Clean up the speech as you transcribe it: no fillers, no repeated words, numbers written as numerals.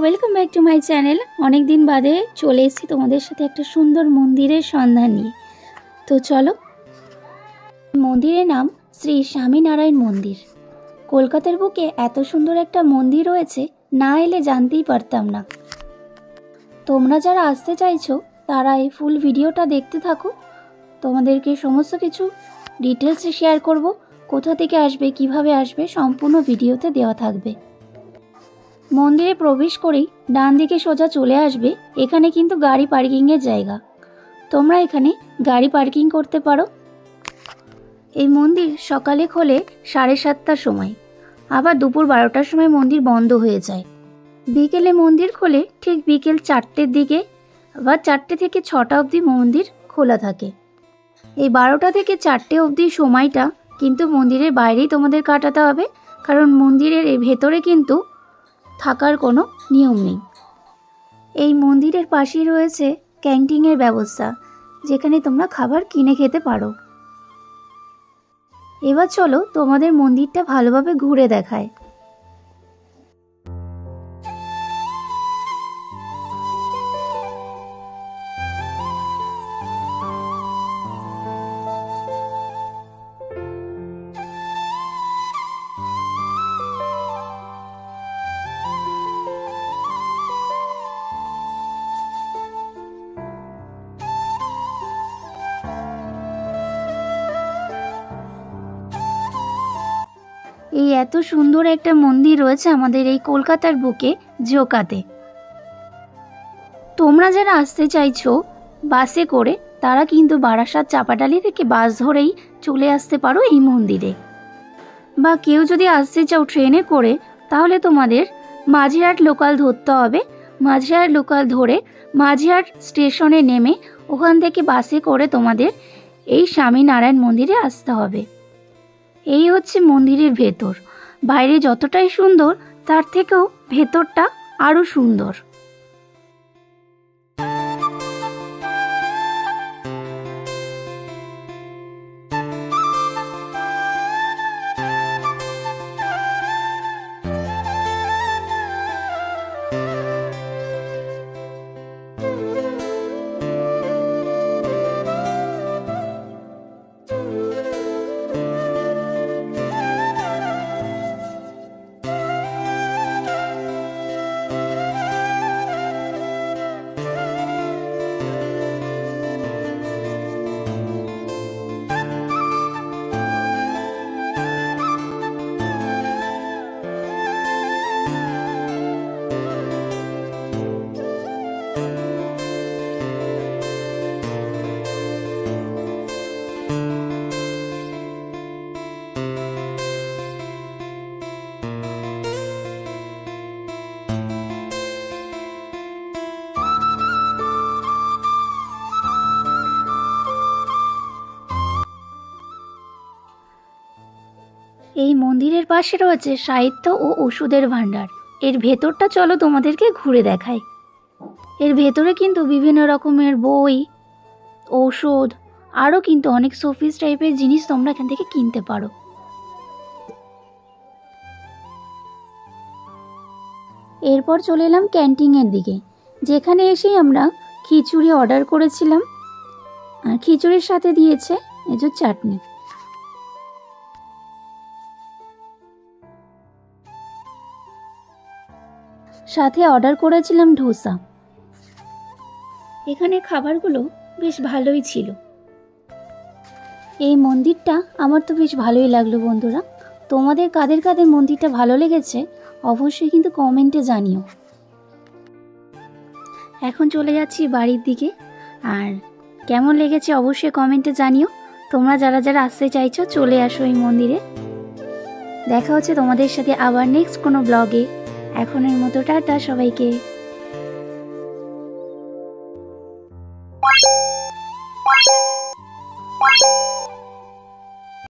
Welcome back to my channel. অনেক দিন বাদে চলে এসেছি তোমাদের সাথে একটা সুন্দর মন্দিরের সন্ধান নিয়ে। তো চলো, মন্দিরের নাম শ্রী স্বামীনারায়ণ মন্দির। কলকাতার বুকে এত সুন্দর একটা মন্দির রয়েছে, না এলে জানতেই পারতাম না। তোমরা যারা আসতে চাইছো তারা এই ফুল ভিডিওটা দেখতে থাকো। তোমাদেরকে সমস্ত কিছু ডিটেলসে শেয়ার করব। কোথা থেকে আসবে, কিভাবে আসবে, সম্পূর্ণ ভিডিওতে দেওয়া থাকবে। মন্দিরে প্রবেশ করেই ডান দিকে সোজা চলে আসবে, এখানে কিন্তু গাড়ি পার্কিংয়ের জায়গা। তোমরা এখানে গাড়ি পার্কিং করতে পারো। এই মন্দির সকালে খোলে 7:30টার সময়, আবার দুপুর 12টার সময় মন্দির বন্ধ হয়ে যায়। বিকেলে মন্দির খোলে ঠিক বিকেল 4টের দিকে, আবার 4টে থেকে 6টা অবধি মন্দির খোলা থাকে। এই 12টা থেকে 4টে অবধি সময়টা কিন্তু মন্দিরের বাইরেই তোমাদের কাটাতে হবে, কারণ মন্দিরের ভেতরে কিন্তু থাকার কোনো নিয়ম নেই। এই মন্দিরের পাশেই রয়েছে ক্যান্টিনের ব্যবস্থা, যেখানে তোমরা খাবার কিনে খেতে পারো। এবার চলো তোমাদের মন্দিরটা ভালোভাবে ঘুরে দেখায়। এই এত সুন্দর একটা মন্দির রয়েছে আমাদের এই কলকাতার বুকে, জোকাতে। তোমরা যারা আসতে চাইছো বাসে করে, তারা কিন্তু বারাসাত চাপাডালি থেকে বাস ধরেই চলে আসতে পারো এই মন্দিরে। বা কেউ যদি আসতে চাও ট্রেনে করে, তাহলে তোমাদের মাঝিরহাট লোকাল ধরতে হবে। মাঝিরহাট লোকাল ধরে মাঝিরহাট স্টেশনে নেমে ওখান থেকে বাসে করে তোমাদের এই স্বামীনারায়ণ মন্দিরে আসতে হবে। এই হচ্ছে মন্দিরের ভেতর। বাইরে যতটাই সুন্দর, তার থেকেও ভেতরটা আরো সুন্দর। এই মন্দিরের পাশে রয়েছে সাহিত্য ও ওষুধের ভাণ্ডার। এর ভেতরটা চলো তোমাদেরকে ঘুরে দেখাই। এর ভেতরে কিন্তু বিভিন্ন রকমের বই, ঔষধ, আরও কিন্তু অনেক শোপিস টাইপের জিনিস তোমরা এখান থেকে কিনতে পারো। এরপর চলে এলাম ক্যান্টিনের দিকে, যেখানে এসেই আমরা খিচুড়ি অর্ডার করেছিলাম। আর খিচুড়ির সাথে দিয়েছে এই যে চাটনি। সাথে অর্ডার করেছিলাম ধোসা। এখানে খাবারগুলো বেশ ভালোই ছিল। এই মন্দিরটা আমার তো বেশ ভালোই লাগলো বন্ধুরা। তোমাদের কাদের কাদের মন্দিরটা ভালো লেগেছে অবশ্যই কিন্তু কমেন্টে জানিও। এখন চলে যাচ্ছি বাড়ির দিকে, আর কেমন লেগেছে অবশ্যই কমেন্টে জানিও। তোমরা যারা যারা আসতে চাইছো চলে আসো এই মন্দিরে। দেখা হচ্ছে তোমাদের সাথে আবার নেক্সট কোনো ব্লগে। এখনের মতো টাটা সবাইকে।